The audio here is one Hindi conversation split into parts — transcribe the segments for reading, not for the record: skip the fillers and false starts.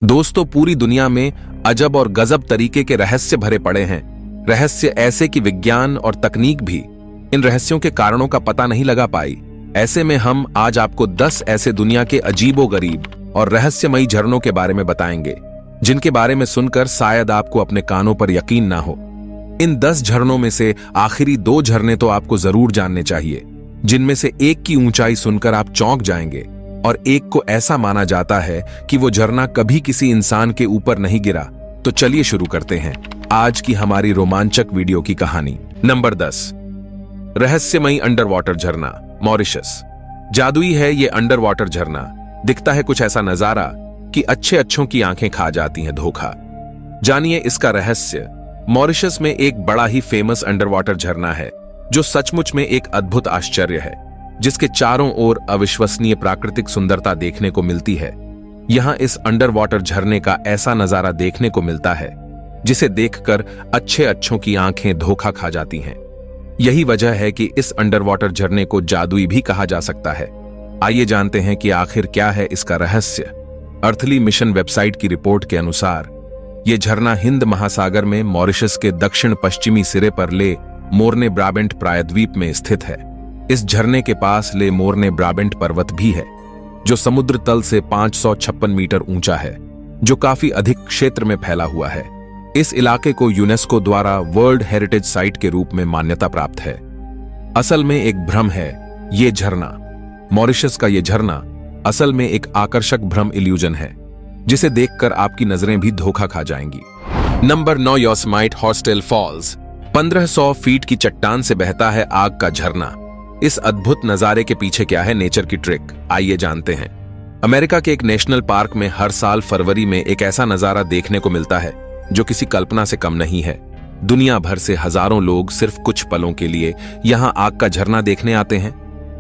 दोस्तों, पूरी दुनिया में अजब और गजब तरीके के रहस्य भरे पड़े हैं। रहस्य ऐसे कि विज्ञान और तकनीक भी इन रहस्यों के कारणों का पता नहीं लगा पाई। ऐसे में हम आज आपको 10 ऐसे दुनिया के अजीबोगरीब और रहस्यमयी झरनों के बारे में बताएंगे, जिनके बारे में सुनकर शायद आपको अपने कानों पर यकीन ना हो। इन 10 झरनों में से आखिरी 2 झरने तो आपको जरूर जानने चाहिए, जिनमें से एक की ऊंचाई सुनकर आप चौंक जाएंगे और एक को ऐसा माना जाता है कि वो झरना कभी किसी इंसान के ऊपर नहीं गिरा। तो चलिए शुरू करते हैं आज की हमारी रोमांचक वीडियो की कहानी। नंबर 10, रहस्यमयी अंडर वाटर झरना, मॉरिशस। जादुई है ये अंडर वाटर झरना। दिखता है कुछ ऐसा नजारा कि अच्छों की आंखें खा जाती हैं धोखा। जानिए इसका रहस्य। मॉरिशस में एक बड़ा ही फेमस अंडर वाटर झरना है, जो सचमुच में एक अद्भुत आश्चर्य है, जिसके चारों ओर अविश्वसनीय प्राकृतिक सुंदरता देखने को मिलती है। यहां इस अंडर वाटर झरने का ऐसा नजारा देखने को मिलता है जिसे देखकर अच्छों की आंखें धोखा खा जाती हैं। यही वजह है कि इस अंडर वाटर झरने को जादुई भी कहा जा सकता है। आइए जानते हैं कि आखिर क्या है इसका रहस्य। अर्थली मिशन वेबसाइट की रिपोर्ट के अनुसार यह झरना हिंद महासागर में मॉरिशस के दक्षिण पश्चिमी सिरे पर ले मोरने ब्राबेंट प्रायद्वीप में स्थित है। इस झरने के पास ले मोरने ब्राबेंट पर्वत भी है, जो समुद्र तल से 556 मीटर ऊंचा है, जो काफी अधिक क्षेत्र में फैला हुआ है। इस इलाके को यूनेस्को द्वारा वर्ल्ड हेरिटेज साइट के रूप में मान्यता प्राप्त है। असल में एक भ्रम है ये झरना। मॉरिशस का ये झरना असल में एक आकर्षक भ्रम इल्यूजन है, जिसे देखकर आपकी नजरें भी धोखा खा जाएंगी। Number 9, Yosemite Horsetail Falls. 1500 feet की चट्टान से बहता है आग का झरना। इस अद्भुत नजारे के पीछे क्या है नेचर की ट्रिक, आइए जानते हैं। अमेरिका के एक नेशनल पार्क में हर साल फरवरी में एक ऐसा नजारा देखने को मिलता है जो किसी कल्पना से कम नहीं है। दुनिया भर से हजारों लोग सिर्फ कुछ पलों के लिए यहां आग का झरना देखने आते हैं।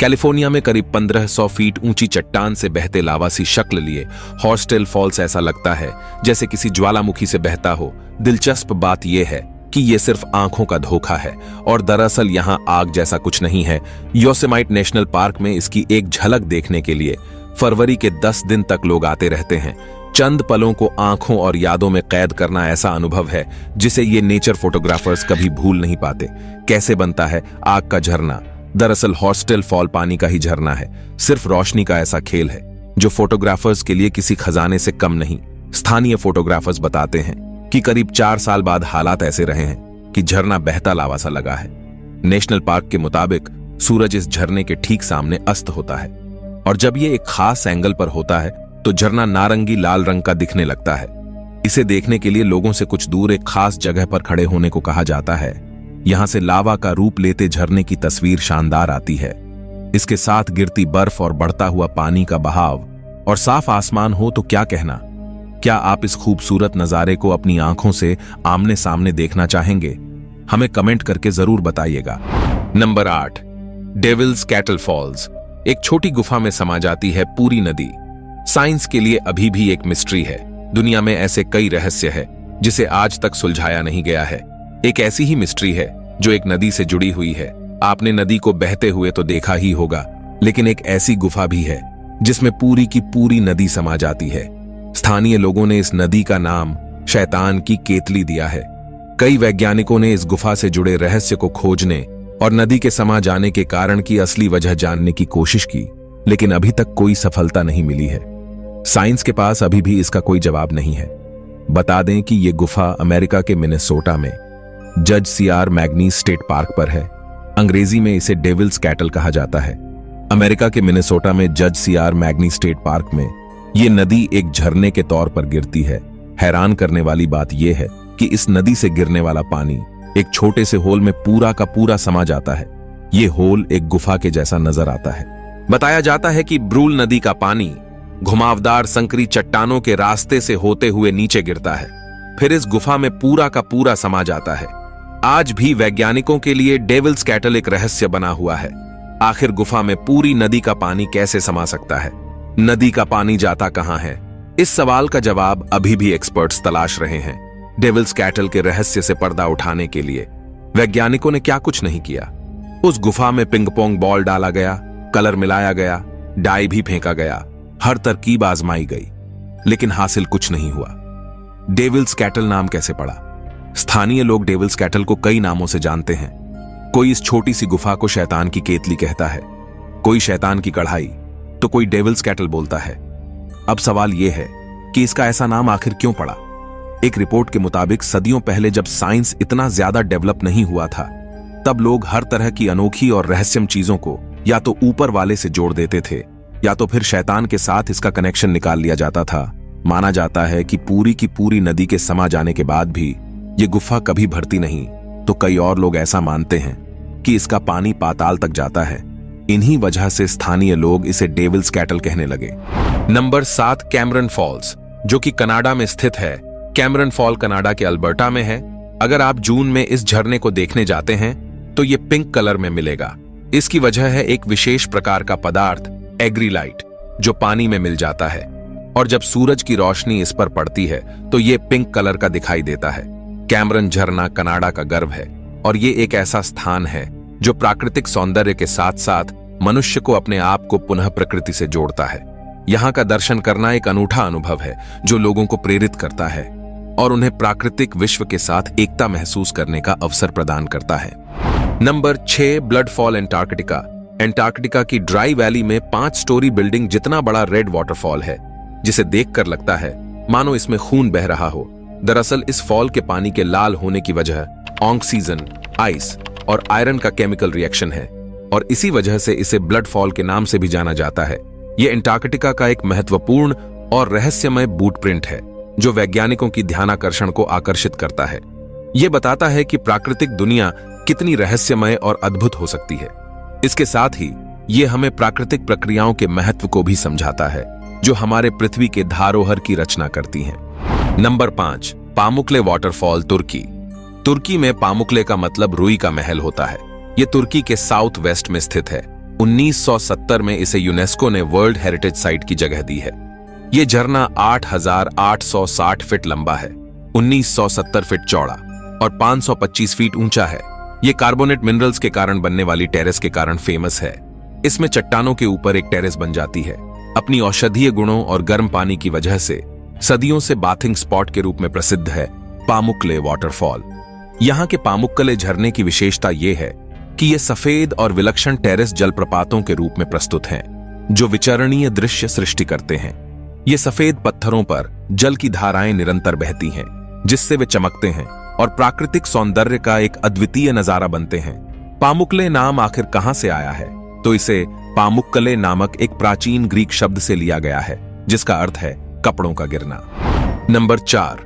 कैलिफोर्निया में करीब 1500 फीट ऊंची चट्टान से बहते लावा सी शक्ल लिए हॉस्टेल फॉल्स ऐसा लगता है जैसे किसी ज्वालामुखी से बहता हो। दिलचस्प बात यह है कि ये सिर्फ आंखों का धोखा है और दरअसल यहां आग जैसा कुछ नहीं है। योसेमाइट नेशनल पार्क में इसकी एक झलक देखने के लिए फरवरी के 10 दिन तक लोग आते रहते हैं। चंद पलों को आंखों और यादों में कैद करना ऐसा अनुभव है जिसे ये नेचर फोटोग्राफर्स कभी भूल नहीं पाते। कैसे बनता है आग का झरना? दरअसल हॉस्टेल फॉल पानी का ही झरना है, सिर्फ रोशनी का ऐसा खेल है जो फोटोग्राफर्स के लिए किसी खजाने से कम नहीं। स्थानीय फोटोग्राफर्स बताते हैं कि करीब 4 साल बाद हालात ऐसे रहे हैं कि झरना बहता लावा सा लगा है। नेशनल पार्क के मुताबिक सूरज इस झरने के ठीक सामने अस्त होता है, और जब ये एक खास एंगल पर होता है तो झरना नारंगी लाल रंग का दिखने लगता है। इसे देखने के लिए लोगों से कुछ दूर एक खास जगह पर खड़े होने को कहा जाता है। यहां से लावा का रूप लेते झरने की तस्वीर शानदार आती है। इसके साथ गिरती बर्फ और बढ़ता हुआ पानी का बहाव और साफ आसमान हो तो क्या कहना। क्या आप इस खूबसूरत नजारे को अपनी आंखों से आमने सामने देखना चाहेंगे? हमें कमेंट करके जरूर बताइएगा। Number 8, Devil's Kettle Falls. एक छोटी गुफा में समा जाती है पूरी नदी। साइंस के लिए अभी भी एक मिस्ट्री है। दुनिया में ऐसे कई रहस्य है जिसे आज तक सुलझाया नहीं गया है। एक ऐसी ही मिस्ट्री है जो एक नदी से जुड़ी हुई है। आपने नदी को बहते हुए तो देखा ही होगा, लेकिन एक ऐसी गुफा भी है जिसमें पूरी की पूरी नदी समा जाती है। स्थानीय लोगों ने इस नदी का नाम शैतान की केतली दिया है। कई वैज्ञानिकों ने इस गुफा से जुड़े रहस्य को खोजने और नदी के समा जाने के कारण की असली वजह जानने की कोशिश की, लेकिन अभी तक कोई सफलता नहीं मिली है। साइंस के पास अभी भी इसका कोई जवाब नहीं है। बता दें कि यह गुफा अमेरिका के मिनेसोटा में जज सीआर मैग्नीज स्टेट पार्क पर है। अंग्रेजी में इसे डेविल्स कैटल कहा जाता है। अमेरिका के मिनेसोटा में जज सीआर मैग्नीज स्टेट पार्क में ये नदी एक झरने के तौर पर गिरती है। हैरान करने वाली बात यह है कि इस नदी से गिरने वाला पानी एक छोटे से होल में पूरा का पूरा समा जाता है। ये होल एक गुफा के जैसा नजर आता है। बताया जाता है कि ब्रूल नदी का पानी घुमावदार संकरी चट्टानों के रास्ते से होते हुए नीचे गिरता है, फिर इस गुफा में पूरा का पूरा समा जाता है। आज भी वैज्ञानिकों के लिए डेविल्स कैटल एक रहस्य बना हुआ है। आखिर गुफा में पूरी नदी का पानी कैसे समा सकता है? नदी का पानी जाता कहां है? इस सवाल का जवाब अभी भी एक्सपर्ट्स तलाश रहे हैं। डेविल्स कैटल के रहस्य से पर्दा उठाने के लिए वैज्ञानिकों ने क्या कुछ नहीं किया। उस गुफा में पिंग पोंग बॉल डाला गया, कलर मिलाया गया, डाई भी फेंका गया, हर तरकीब आजमाई गई, लेकिन हासिल कुछ नहीं हुआ। डेविल्स कैटल नाम कैसे पड़ा? स्थानीय लोग डेविल्स कैटल को कई नामों से जानते हैं। कोई इस छोटी सी गुफा को शैतान की केतली कहता है, कोई शैतान की कढ़ाई, तो कोई डेविल्स कैटल बोलता है। अब सवाल यह है कि इसका ऐसा नाम आखिर क्यों पड़ा? एक रिपोर्ट के मुताबिक सदियों पहले जब साइंस इतना ज्यादा डेवलप नहीं हुआ था, तब लोग हर तरह की अनोखी और रहस्यमय चीजों को या तो ऊपर वाले से जोड़ देते थे या तो फिर शैतान के साथ इसका कनेक्शन निकाल लिया जाता था। माना जाता है कि पूरी की पूरी नदी के समा जाने के बाद भी ये गुफा कभी भरती नहीं, तो कई और लोग ऐसा मानते हैं कि इसका पानी पाताल तक जाता है। इन्हीं वजह से स्थानीय लोग इसे डेविल्स कैटल कहने लगे। नंबर 7, कैमरन फॉल्स, जो कि कनाडा में स्थित है। कैमरन फॉल कनाडा के अल्बर्टा में है। अगर आप जून में इस झरने को देखने जाते हैं तो ये पिंक कलर में मिलेगा। इसकी वजह है एक विशेष प्रकार का पदार्थ एग्रीलाइट, जो पानी में मिल जाता है, और जब सूरज की रोशनी इस पर पड़ती है तो ये पिंक कलर का दिखाई देता है। कैमरन झरना कनाडा का गर्व है और ये एक ऐसा स्थान है जो प्राकृतिक सौंदर्य के साथ साथ मनुष्य को अपने आप को पुनः प्रकृति से जोड़ता है। यहाँ का दर्शन करना एक अनूठा अनुभव है जो लोगों को प्रेरित करता है और उन्हें प्राकृतिक विश्व के साथ एकता महसूस करने का अवसर प्रदान करता है। Number 6, blood fall Antarctica. Antarctica की ड्राई वैली में 5 स्टोरी बिल्डिंग जितना बड़ा रेड वाटरफॉल है, जिसे देखकर लगता है मानो इसमें खून बह रहा हो। दरअसल इस फॉल के पानी के लाल होने की वजह ऑक्सीजन, आइस और आयरन का केमिकल रिएक्शन है, और इसी वजह से इसे ब्लड फॉल के नाम से भी जाना जाता है। यह एंटार्कटिका का एक महत्वपूर्ण और रहस्यमय बूटप्रिंट है जो वैज्ञानिकों की ध्यानाकर्षण को आकर्षित करता है। यह बताता है कि प्राकृतिक दुनिया कितनी रहस्यमय और अद्भुत हो सकती है। इसके साथ ही यह हमें प्राकृतिक प्रक्रियाओं के महत्व को भी समझाता है जो हमारे पृथ्वी के धारोहर की रचना करती हैं। नंबर 5, पामुक्ले वाटरफॉल, तुर्की। तुर्की में पामुक्ले का मतलब रुई का महल होता है। यह तुर्की के साउथ वेस्ट में स्थित है। 1970 में इसे यूनेस्को ने वर्ल्ड हेरिटेज साइट की जगह दी है। यह झरना 8,860 फीट लंबा है, 1970 फीट चौड़ा और 525 फीट ऊंचा है। यह कार्बोनेट मिनरल्स के कारण बनने वाली टेरेस के कारण फेमस है। इसमें चट्टानों के ऊपर एक टेरेस बन जाती है। अपनी औषधीय गुणों और गर्म पानी की वजह से सदियों से बाथिंग स्पॉट के रूप में प्रसिद्ध है पामुक्ले वाटरफॉल। यहाँ के पामुक्कले झरने की विशेषता यह है कि ये सफेद और विलक्षण टेरेस जलप्रपातों के रूप में प्रस्तुत हैं, जो विचरणीय दृश्य सृष्टि करते हैं। ये सफेद पत्थरों पर जल की धाराएं निरंतर बहती हैं, जिससे वे चमकते हैं और प्राकृतिक सौंदर्य का एक अद्वितीय नजारा बनते हैं। पामुक्ले नाम आखिर कहां से आया है? तो इसे पामुक्कले नामक एक प्राचीन ग्रीक शब्द से लिया गया है, जिसका अर्थ है कपड़ों का गिरना। नंबर 4,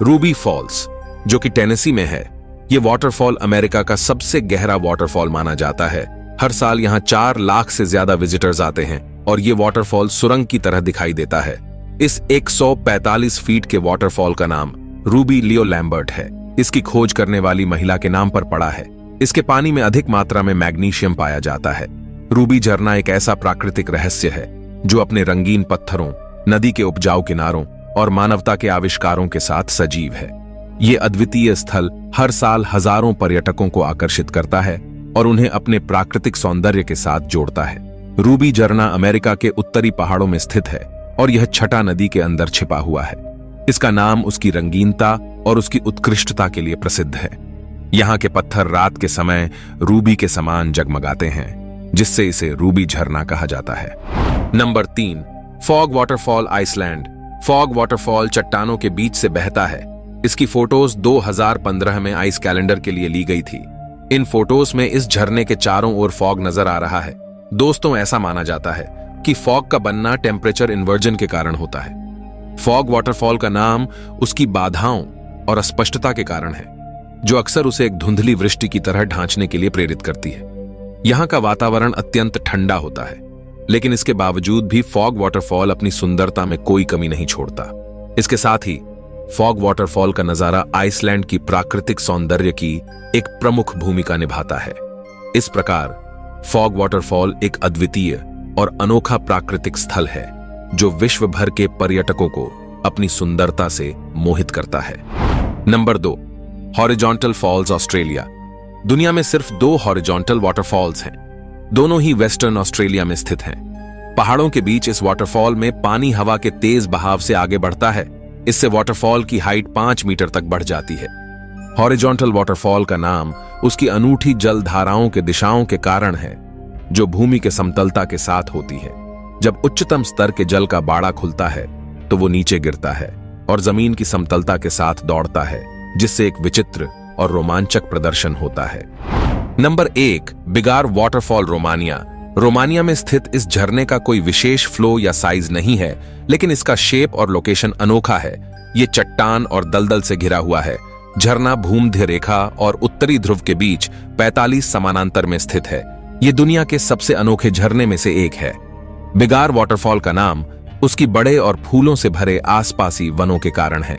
रूबी फॉल्स, जो कि टेनेसी में है। यह वाटरफॉल अमेरिका का सबसे गहरा वाटरफॉल माना जाता है। हर साल यहाँ 4 लाख से ज्यादा विजिटर्स आते हैं और ये वाटरफॉल सुरंग की तरह दिखाई देता है। इस 145 फीट के वाटरफॉल का नाम रूबी लियो लैम्बर्ट है। इसकी खोज करने वाली महिला के नाम पर पड़ा है। इसके पानी में अधिक मात्रा में मैग्नीशियम पाया जाता है। रूबी झरना एक ऐसा प्राकृतिक रहस्य है जो अपने रंगीन पत्थरों, नदी के उपजाऊ किनारों और मानवता के आविष्कारों के साथ सजीव है। ये अद्वितीय स्थल हर साल हजारों पर्यटकों को आकर्षित करता है और उन्हें अपने प्राकृतिक सौंदर्य के साथ जोड़ता है। रूबी झरना अमेरिका के उत्तरी पहाड़ों में स्थित है और यह छटा नदी के अंदर छिपा हुआ है। इसका नाम उसकी रंगीनता और उसकी उत्कृष्टता के लिए प्रसिद्ध है। यहाँ के पत्थर रात के समय रूबी के समान जगमगाते हैं, जिससे इसे रूबी झरना कहा जाता है। Number 3, fog waterfall, Iceland. Fog waterfall चट्टानों के बीच से बहता है। इसकी फोटोज 2015 में आइस कैलेंडर के लिए ली गई थी। इन फोटोज में इस झरने के चारों ओर फॉग नजर आ रहा है। दोस्तों, ऐसा माना जाता है कि फॉग का बनना टेम्परेचर इन्वर्जन के कारण होता है। फॉग वाटरफॉल का नाम उसकी बाधाओं और अस्पष्टता के कारण है, जो अक्सर उसे एक धुंधली वृष्टि की तरह ढांचने के लिए प्रेरित करती है। यहाँ का वातावरण अत्यंत ठंडा होता है, लेकिन इसके बावजूद भी फॉग वाटरफॉल अपनी सुंदरता में कोई कमी नहीं छोड़ता। इसके साथ ही फॉग वाटरफॉल का नजारा आइसलैंड की प्राकृतिक सौंदर्य की एक प्रमुख भूमिका निभाता है। इस प्रकार फॉग वाटरफॉल एक अद्वितीय और अनोखा प्राकृतिक स्थल है जो विश्व भर के पर्यटकों को अपनी सुंदरता से मोहित करता है। Number 2, horizontal falls, Australia. दुनिया में सिर्फ 2 हॉरिजॉन्टल वाटरफॉल्स हैं। दोनों ही वेस्टर्न ऑस्ट्रेलिया में स्थित हैं। पहाड़ों के बीच इस वाटरफॉल में पानी हवा के तेज बहाव से आगे बढ़ता है। इससे वाटरफॉल की हाइट 5 मीटर तक बढ़ जाती है। हॉरिजॉन्टल वाटरफॉल का नाम उसकी अनूठी जल धाराओं के दिशाओं के कारण है, जो भूमि के समतलता के साथ होती है। जब उच्चतम स्तर के जल का बाड़ा खुलता है तो वो नीचे गिरता है और जमीन की समतलता के साथ दौड़ता है, जिससे एक विचित्र और रोमांचक प्रदर्शन होता है। नंबर 1, बिगार वाटरफॉल, रोमानिया। रोमानिया में स्थित इस झरने का कोई विशेष फ्लो या साइज नहीं है, लेकिन इसका शेप और लोकेशन अनोखा है। ये चट्टान और दलदल से घिरा हुआ है। झरना भूमध्य रेखा और उत्तरी ध्रुव के बीच 45 समानांतर में स्थित है। ये दुनिया के सबसे अनोखे झरने में से एक है। बिगार वाटरफॉल का नाम उसकी बड़े और फूलों से भरे आसपासी वनों के कारण है।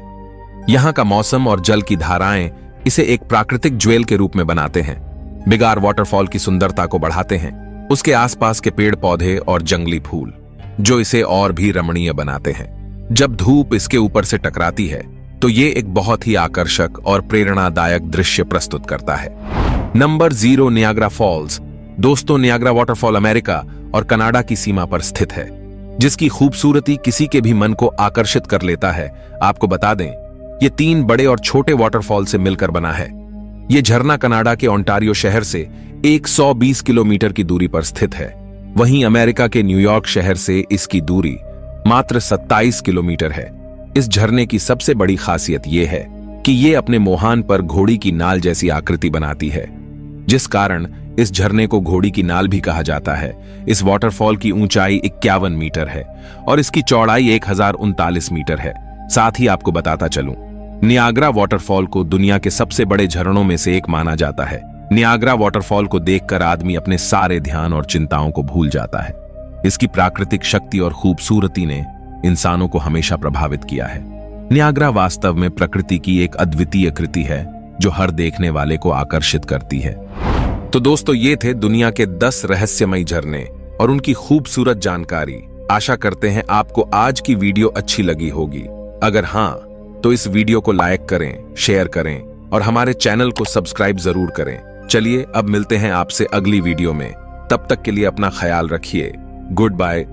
यहाँ का मौसम और जल की धाराएं इसे एक प्राकृतिक ज्वेल के रूप में बनाते हैं। बिगार वाटरफॉल की सुंदरता को बढ़ाते हैं उसके आसपास के पेड़ पौधे और जंगली फूल, जो इसे और भी रमणीय बनाते हैं। जब धूप इसके ऊपर से टकराती है तो ये एक बहुत ही आकर्षक और प्रेरणादायक दृश्य प्रस्तुत करता है। Number 0, Niagara Falls. दोस्तों, नियाग्रा वाटरफॉल अमेरिका और कनाडा की सीमा पर स्थित है, जिसकी खूबसूरती किसी के भी मन को आकर्षित कर लेता है। आपको बता दें, ये 3 बड़े और छोटे वाटरफॉल से मिलकर बना है। ये झरना कनाडा के ओंटारियो शहर से 120 किलोमीटर की दूरी पर स्थित है। वहीं अमेरिका के न्यूयॉर्क शहर से इसकी दूरी मात्र 27 किलोमीटर है। इस झरने की सबसे बड़ी खासियत यह है कि ये अपने मुहान पर घोड़ी की नाल जैसी आकृति बनाती है, जिस कारण इस झरने को घोड़ी की नाल भी कहा जाता है। इस वाटरफॉल की ऊंचाई 51 मीटर है और इसकी चौड़ाई 1039 मीटर है। साथ ही आपको बताता चलूं, नियाग्रा वाटरफॉल को दुनिया के सबसे बड़े झरनों में से एक माना जाता है। नियाग्रा वाटरफॉल को देखकर आदमी अपने सारे ध्यान और चिंताओं को भूल जाता है। इसकी प्राकृतिक शक्ति और खूबसूरती ने इंसानों को हमेशा प्रभावित किया है। नियाग्रा वास्तव में प्रकृति की एक अद्वितीय कृति है, जो हर देखने वाले को आकर्षित करती है। तो दोस्तों, ये थे दुनिया के 10 रहस्यमयी झरने और उनकी खूबसूरत जानकारी। आशा करते हैं आपको आज की वीडियो अच्छी लगी होगी। अगर हाँ, तो इस वीडियो को लाइक करें, शेयर करें और हमारे चैनल को सब्सक्राइब जरूर करें। चलिए अब मिलते हैं आपसे अगली वीडियो में। तब तक के लिए अपना ख्याल रखिए। Good bye.